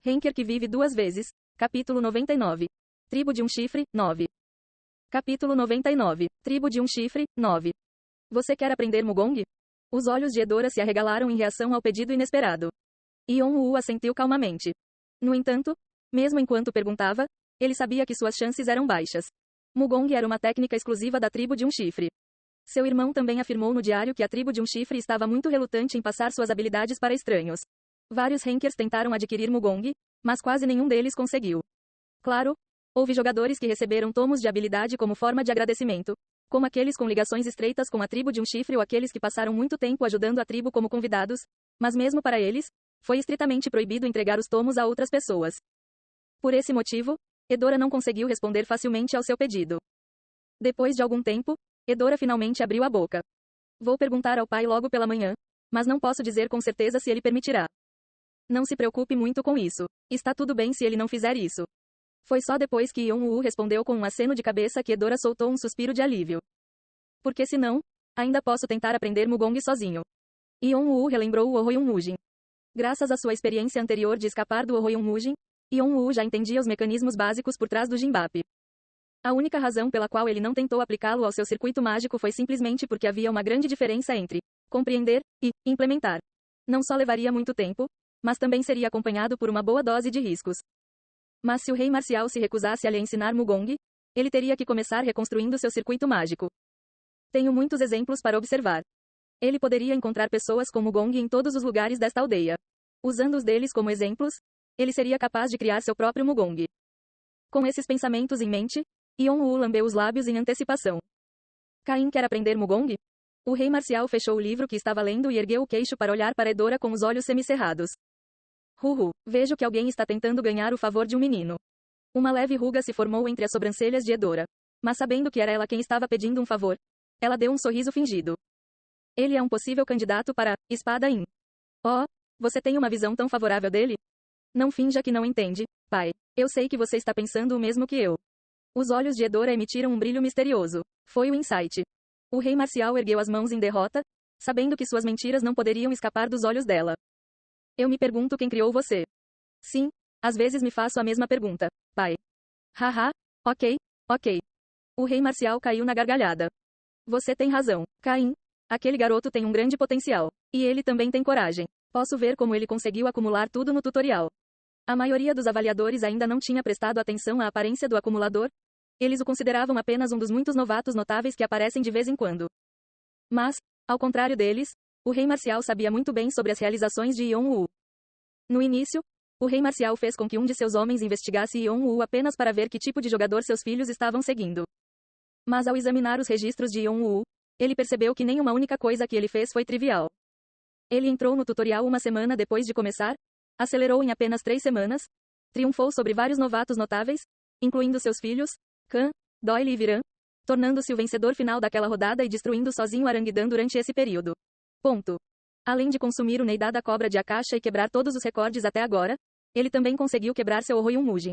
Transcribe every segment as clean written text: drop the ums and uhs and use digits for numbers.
Henker que vive duas vezes. Capítulo 99. Tribo de um chifre, 9. Capítulo 99. Tribo de um chifre, 9. Você quer aprender Mugong? Os olhos de Edora se arregalaram em reação ao pedido inesperado. Yon-Woo assentiu calmamente. No entanto, mesmo enquanto perguntava, ele sabia que suas chances eram baixas. Mugong era uma técnica exclusiva da tribo de um chifre. Seu irmão também afirmou no diário que a tribo de um chifre estava muito relutante em passar suas habilidades para estranhos. Vários Henkers tentaram adquirir Mugong, mas quase nenhum deles conseguiu. Claro, houve jogadores que receberam tomos de habilidade como forma de agradecimento, como aqueles com ligações estreitas com a tribo de um chifre ou aqueles que passaram muito tempo ajudando a tribo como convidados, mas mesmo para eles, foi estritamente proibido entregar os tomos a outras pessoas. Por esse motivo, Edora não conseguiu responder facilmente ao seu pedido. Depois de algum tempo, Edora finalmente abriu a boca. Vou perguntar ao pai logo pela manhã, mas não posso dizer com certeza se ele permitirá. Não se preocupe muito com isso. Está tudo bem se ele não fizer isso. Foi só depois que Yon-Woo respondeu com um aceno de cabeça que Edora soltou um suspiro de alívio. Porque se não, ainda posso tentar aprender Mugong sozinho. Yon-Woo relembrou o Oroyun-Mujin. Graças à sua experiência anterior de escapar do Oroyun-Mujin, Yon-Woo já entendia os mecanismos básicos por trás do Jinbap. A única razão pela qual ele não tentou aplicá-lo ao seu circuito mágico foi simplesmente porque havia uma grande diferença entre compreender e implementar. Não só levaria muito tempo, mas também seria acompanhado por uma boa dose de riscos. Mas se o rei marcial se recusasse a lhe ensinar Mugong, ele teria que começar reconstruindo seu circuito mágico. Tenho muitos exemplos para observar. Ele poderia encontrar pessoas com Mugong em todos os lugares desta aldeia. Usando os deles como exemplos, ele seria capaz de criar seu próprio Mugong. Com esses pensamentos em mente, Yon-Woo lambeu os lábios em antecipação. Caim quer aprender Mugong? O rei marcial fechou o livro que estava lendo e ergueu o queixo para olhar para Edora com os olhos semicerrados. Vejo que alguém está tentando ganhar o favor de um menino. Uma leve ruga se formou entre as sobrancelhas de Edora. Mas sabendo que era ela quem estava pedindo um favor, ela deu um sorriso fingido. Ele é um possível candidato para Espada-in. Oh, você tem uma visão tão favorável dele? Não finja que não entende, pai. Eu sei que você está pensando o mesmo que eu. Os olhos de Edora emitiram um brilho misterioso. Foi o insight. O rei marcial ergueu as mãos em derrota, sabendo que suas mentiras não poderiam escapar dos olhos dela. Eu me pergunto quem criou você. Sim, às vezes me faço a mesma pergunta, pai. Haha, ok. O rei marcial caiu na gargalhada. Você tem razão, Caim. Aquele garoto tem um grande potencial. E ele também tem coragem. Posso ver como ele conseguiu acumular tudo no tutorial. A maioria dos avaliadores ainda não tinha prestado atenção à aparência do acumulador. Eles o consideravam apenas um dos muitos novatos notáveis que aparecem de vez em quando. Mas, ao contrário deles, o rei marcial sabia muito bem sobre as realizações de Yon-Woo. No início, o rei marcial fez com que um de seus homens investigasse Yon-Woo apenas para ver que tipo de jogador seus filhos estavam seguindo. Mas ao examinar os registros de Yon-Woo, ele percebeu que nenhuma única coisa que ele fez foi trivial. Ele entrou no tutorial uma semana depois de começar, acelerou em apenas 3 semanas, triunfou sobre vários novatos notáveis, incluindo seus filhos, Khan, Doyle e Viran, tornando-se o vencedor final daquela rodada e destruindo sozinho Aranguidan durante esse período. Além de consumir o Neidá da cobra de Akasha e quebrar todos os recordes até agora, ele também conseguiu quebrar seu Oroyun-Mujin.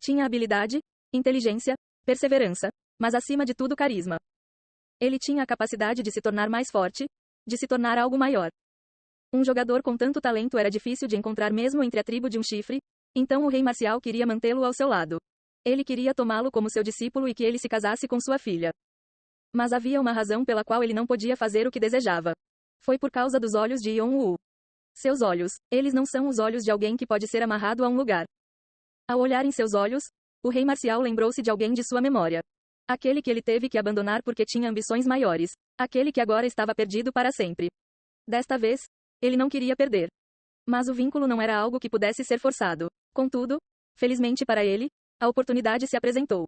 Tinha habilidade, inteligência, perseverança, mas acima de tudo carisma. Ele tinha a capacidade de se tornar mais forte, de se tornar algo maior. Um jogador com tanto talento era difícil de encontrar mesmo entre a tribo de um chifre, então o rei marcial queria mantê-lo ao seu lado. Ele queria tomá-lo como seu discípulo e que ele se casasse com sua filha. Mas havia uma razão pela qual ele não podia fazer o que desejava. Foi por causa dos olhos de Yon-Woo. Seus olhos, eles não são os olhos de alguém que pode ser amarrado a um lugar. Ao olhar em seus olhos, o rei marcial lembrou-se de alguém de sua memória. Aquele que ele teve que abandonar porque tinha ambições maiores. Aquele que agora estava perdido para sempre. Desta vez, ele não queria perder. Mas o vínculo não era algo que pudesse ser forçado. Contudo, felizmente para ele, a oportunidade se apresentou.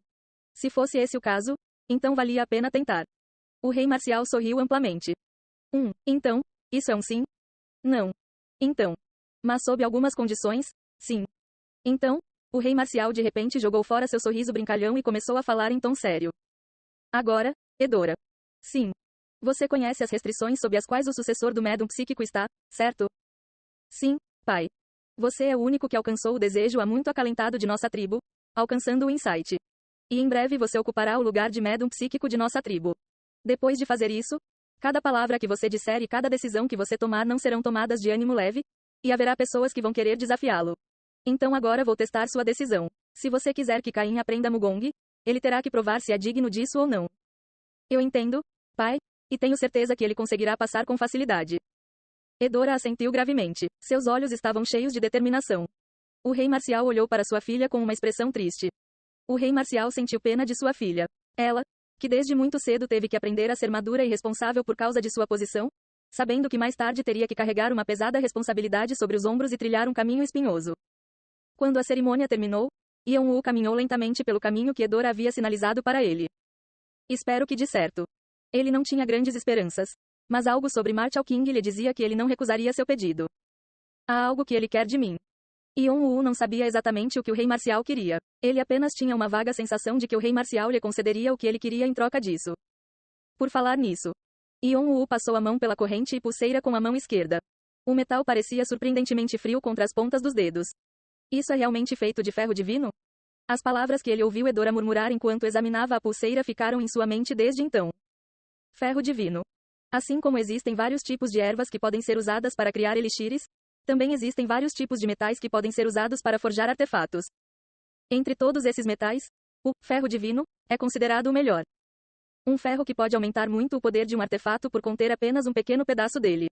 Se fosse esse o caso, então valia a pena tentar. O rei marcial sorriu amplamente. Então, isso é um sim? Não. Então. Mas sob algumas condições, sim. Então, o rei marcial de repente jogou fora seu sorriso brincalhão e começou a falar em tom sério. Agora, Edora. Sim. Você conhece as restrições sob as quais o sucessor do médium psíquico está, certo? Sim, pai. Você é o único que alcançou o desejo há muito acalentado de nossa tribo, alcançando o insight. E em breve você ocupará o lugar de médium psíquico de nossa tribo. Depois de fazer isso, cada palavra que você disser e cada decisão que você tomar não serão tomadas de ânimo leve, e haverá pessoas que vão querer desafiá-lo. Então agora vou testar sua decisão. Se você quiser que Caim aprenda Mugong, ele terá que provar se é digno disso ou não. Eu entendo, pai, e tenho certeza que ele conseguirá passar com facilidade. Edora assentiu gravemente. Seus olhos estavam cheios de determinação. O rei marcial olhou para sua filha com uma expressão triste. O rei marcial sentiu pena de sua filha. Ela, que desde muito cedo teve que aprender a ser madura e responsável por causa de sua posição, sabendo que mais tarde teria que carregar uma pesada responsabilidade sobre os ombros e trilhar um caminho espinhoso. Quando a cerimônia terminou, Yeon-woo caminhou lentamente pelo caminho que Edora havia sinalizado para ele. Espero que dê certo. Ele não tinha grandes esperanças, mas algo sobre Martial King lhe dizia que ele não recusaria seu pedido. Há algo que ele quer de mim. Yeon-woo não sabia exatamente o que o rei marcial queria. Ele apenas tinha uma vaga sensação de que o rei marcial lhe concederia o que ele queria em troca disso. Por falar nisso, Yeon-woo passou a mão pela corrente e pulseira com a mão esquerda. O metal parecia surpreendentemente frio contra as pontas dos dedos. Isso é realmente feito de ferro divino? As palavras que ele ouviu Edora murmurar enquanto examinava a pulseira ficaram em sua mente desde então. Ferro divino. Assim como existem vários tipos de ervas que podem ser usadas para criar elixires, também existem vários tipos de metais que podem ser usados para forjar artefatos. Entre todos esses metais, o ferro divino é considerado o melhor. Um ferro que pode aumentar muito o poder de um artefato por conter apenas um pequeno pedaço dele.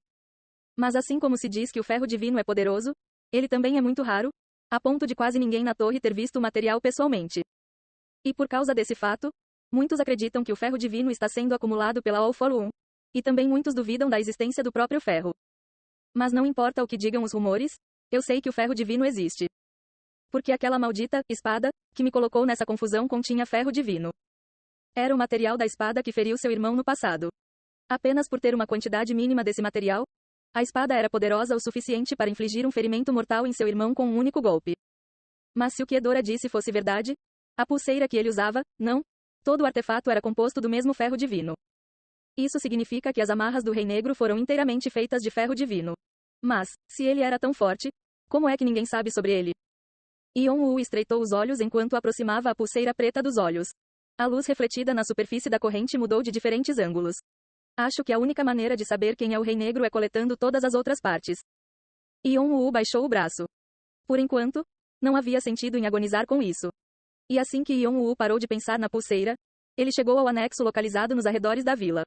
Mas assim como se diz que o ferro divino é poderoso, ele também é muito raro, a ponto de quase ninguém na torre ter visto o material pessoalmente. E por causa desse fato, muitos acreditam que o ferro divino está sendo acumulado pela All for One, e também muitos duvidam da existência do próprio ferro. Mas não importa o que digam os rumores, eu sei que o ferro divino existe. Porque aquela maldita espada que me colocou nessa confusão continha ferro divino. Era o material da espada que feriu seu irmão no passado. Apenas por ter uma quantidade mínima desse material, a espada era poderosa o suficiente para infligir um ferimento mortal em seu irmão com um único golpe. Mas se o que Edora disse fosse verdade, a pulseira que ele usava, não, todo o artefato era composto do mesmo ferro divino. Isso significa que as amarras do Rei Negro foram inteiramente feitas de ferro divino. Mas, se ele era tão forte, como é que ninguém sabe sobre ele? Yeon-woo estreitou os olhos enquanto aproximava a pulseira preta dos olhos. A luz refletida na superfície da corrente mudou de diferentes ângulos. Acho que a única maneira de saber quem é o Rei Negro é coletando todas as outras partes. Yeon-woo baixou o braço. Por enquanto, não havia sentido em agonizar com isso. E assim que Yeon-woo parou de pensar na pulseira, ele chegou ao anexo localizado nos arredores da vila.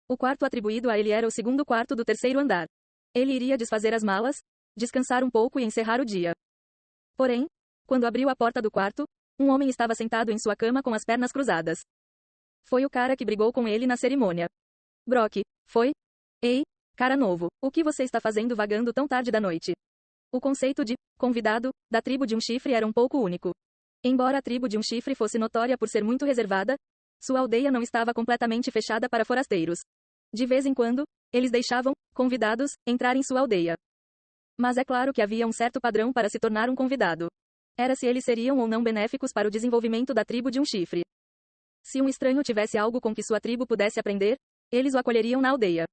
O quarto atribuído a ele era o segundo quarto do terceiro andar. Ele iria desfazer as malas, descansar um pouco e encerrar o dia. Porém, quando abriu a porta do quarto, um homem estava sentado em sua cama com as pernas cruzadas. Foi o cara que brigou com ele na cerimônia. Brock, foi? Ei, cara novo, o que você está fazendo vagando tão tarde da noite? O conceito de convidado da tribo de um chifre era um pouco único. Embora a tribo de um chifre fosse notória por ser muito reservada, sua aldeia não estava completamente fechada para forasteiros. De vez em quando, eles deixavam convidados entrar em sua aldeia. Mas é claro que havia um certo padrão para se tornar um convidado. Era se eles seriam ou não benéficos para o desenvolvimento da tribo de um chifre. Se um estranho tivesse algo com que sua tribo pudesse aprender, eles o acolheriam na aldeia.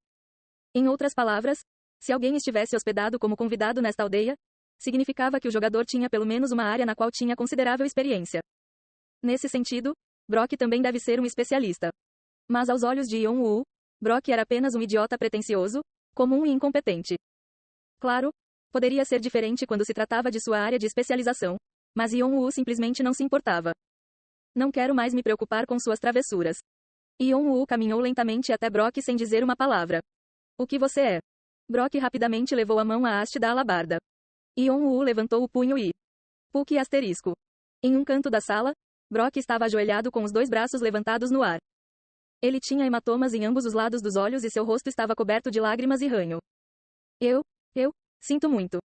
Em outras palavras, se alguém estivesse hospedado como convidado nesta aldeia, significava que o jogador tinha pelo menos uma área na qual tinha considerável experiência. Nesse sentido, Brock também deve ser um especialista. Mas aos olhos de Yeon-woo, Brock era apenas um idiota pretensioso, comum e incompetente. Claro, poderia ser diferente quando se tratava de sua área de especialização, mas Yeon-woo simplesmente não se importava. Não quero mais me preocupar com suas travessuras. Yeon-woo caminhou lentamente até Brock sem dizer uma palavra. O que você é? Brock rapidamente levou a mão à haste da alabarda. Yeon-woo levantou o punho e... Puck asterisco. Em um canto da sala, Brock estava ajoelhado com os dois braços levantados no ar. Ele tinha hematomas em ambos os lados dos olhos e seu rosto estava coberto de lágrimas e ranho. Eu sinto muito.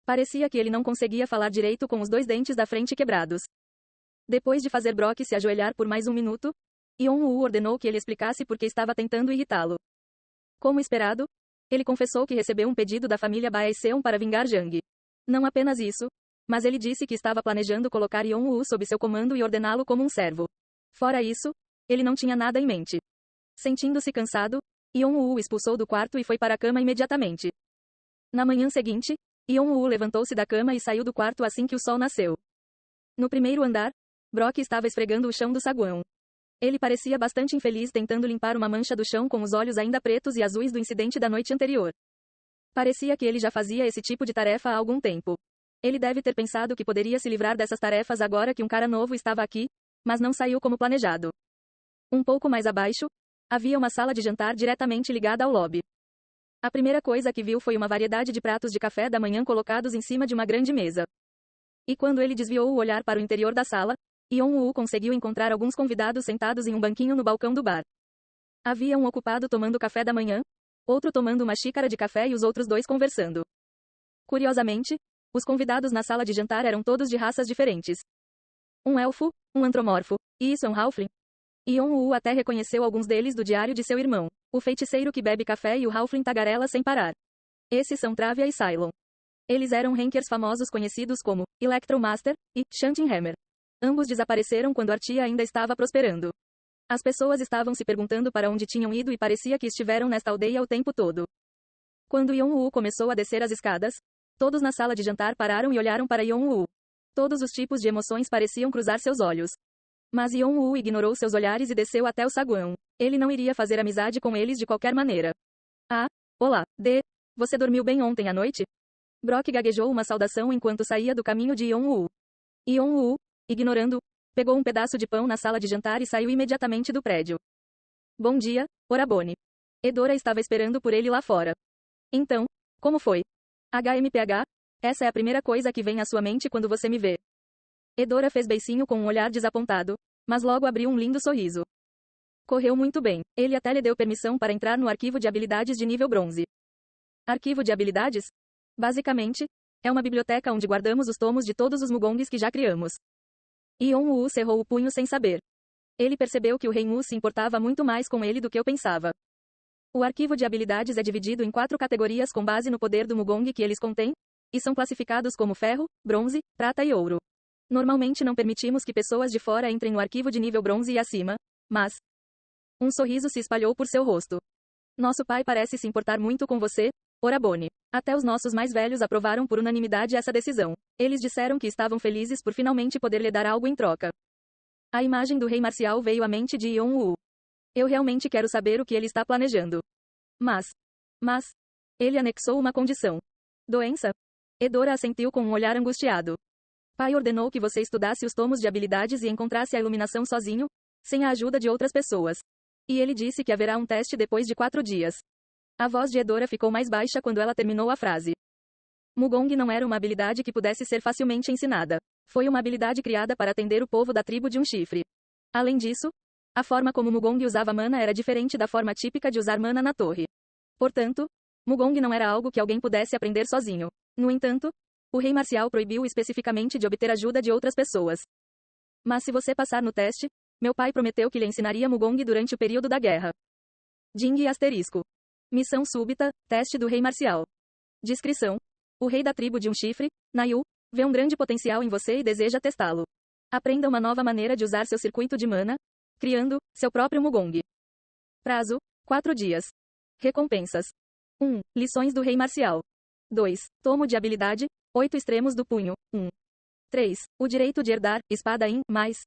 Parecia que ele não conseguia falar direito com os dois dentes da frente quebrados. Depois de fazer Brock se ajoelhar por mais um minuto, Yeon-woo ordenou que ele explicasse por que estava tentando irritá-lo. Como esperado, ele confessou que recebeu um pedido da família Baeseon para vingar Jang. Não apenas isso, mas ele disse que estava planejando colocar Yeon-woo sob seu comando e ordená-lo como um servo. Fora isso, ele não tinha nada em mente. Sentindo-se cansado, Yeon-woo o expulsou do quarto e foi para a cama imediatamente. Na manhã seguinte, Yeon-woo levantou-se da cama e saiu do quarto assim que o sol nasceu. No primeiro andar, Brock estava esfregando o chão do saguão. Ele parecia bastante infeliz tentando limpar uma mancha do chão com os olhos ainda pretos e azuis do incidente da noite anterior. Parecia que ele já fazia esse tipo de tarefa há algum tempo. Ele deve ter pensado que poderia se livrar dessas tarefas agora que um cara novo estava aqui, mas não saiu como planejado. Um pouco mais abaixo, havia uma sala de jantar diretamente ligada ao lobby. A primeira coisa que viu foi uma variedade de pratos de café da manhã colocados em cima de uma grande mesa. E quando ele desviou o olhar para o interior da sala, Yeon-woo conseguiu encontrar alguns convidados sentados em um banquinho no balcão do bar. Havia um ocupado tomando café da manhã, outro tomando uma xícara de café e os outros dois conversando. Curiosamente, os convidados na sala de jantar eram todos de raças diferentes. Um elfo, um antropomorfo, e isso é um halfling? Yeon-woo até reconheceu alguns deles do diário de seu irmão, o feiticeiro que bebe café e o halfling tagarela sem parar. Esses são Travia e Cylon. Eles eram rankers famosos conhecidos como Electromaster e Chanting Hammer. Ambos desapareceram quando Artia ainda estava prosperando. As pessoas estavam se perguntando para onde tinham ido e parecia que estiveram nesta aldeia o tempo todo. Quando Yeon-woo começou a descer as escadas, todos na sala de jantar pararam e olharam para Yeon-woo. Todos os tipos de emoções pareciam cruzar seus olhos. Mas Yeon-woo ignorou seus olhares e desceu até o saguão. Ele não iria fazer amizade com eles de qualquer maneira. Ah, olá, você dormiu bem ontem à noite? Brock gaguejou uma saudação enquanto saía do caminho de Yeon-woo. Yeon-woo, ignorando, pegou um pedaço de pão na sala de jantar e saiu imediatamente do prédio. Bom dia, Orabone. Edora estava esperando por ele lá fora. Então, como foi? HMPH? Essa é a primeira coisa que vem à sua mente quando você me vê. Edora fez beicinho com um olhar desapontado, mas logo abriu um lindo sorriso. Correu muito bem. Ele até lhe deu permissão para entrar no arquivo de habilidades de nível bronze. Arquivo de habilidades? Basicamente, é uma biblioteca onde guardamos os tomos de todos os mugongs que já criamos. Yeon-woo cerrou o punho sem saber. Ele percebeu que o Rei Mu se importava muito mais com ele do que eu pensava. O arquivo de habilidades é dividido em 4 categorias com base no poder do mugong que eles contêm, e são classificados como ferro, bronze, prata e ouro. Normalmente não permitimos que pessoas de fora entrem no arquivo de nível bronze e acima, mas... Um sorriso se espalhou por seu rosto. Nosso pai parece se importar muito com você, Orabone. Até os nossos mais velhos aprovaram por unanimidade essa decisão. Eles disseram que estavam felizes por finalmente poder lhe dar algo em troca. A imagem do rei marcial veio à mente de Yeon-woo. Eu realmente quero saber o que ele está planejando. Mas... Ele anexou uma condição. Doença? Edora assentiu com um olhar angustiado. Pai ordenou que você estudasse os tomos de habilidades e encontrasse a iluminação sozinho, sem a ajuda de outras pessoas. E ele disse que haverá um teste depois de 4 dias. A voz de Edora ficou mais baixa quando ela terminou a frase. Mugong não era uma habilidade que pudesse ser facilmente ensinada. Foi uma habilidade criada para atender o povo da tribo de um chifre. Além disso, a forma como Mugong usava mana era diferente da forma típica de usar mana na torre. Portanto, Mugong não era algo que alguém pudesse aprender sozinho. No entanto, o rei marcial proibiu especificamente de obter ajuda de outras pessoas. Mas se você passar no teste, meu pai prometeu que lhe ensinaria Mugong durante o período da guerra. Jing asterisco. Missão súbita, teste do rei marcial. Descrição. O rei da tribo de um chifre, Nayu, vê um grande potencial em você e deseja testá-lo. Aprenda uma nova maneira de usar seu circuito de mana, criando seu próprio Mugong. Prazo: 4 dias. Recompensas: 1. Lições do rei marcial. 2. Tomo de habilidade, 8 extremos do punho. 1. 3. O direito de herdar, espada em, mais,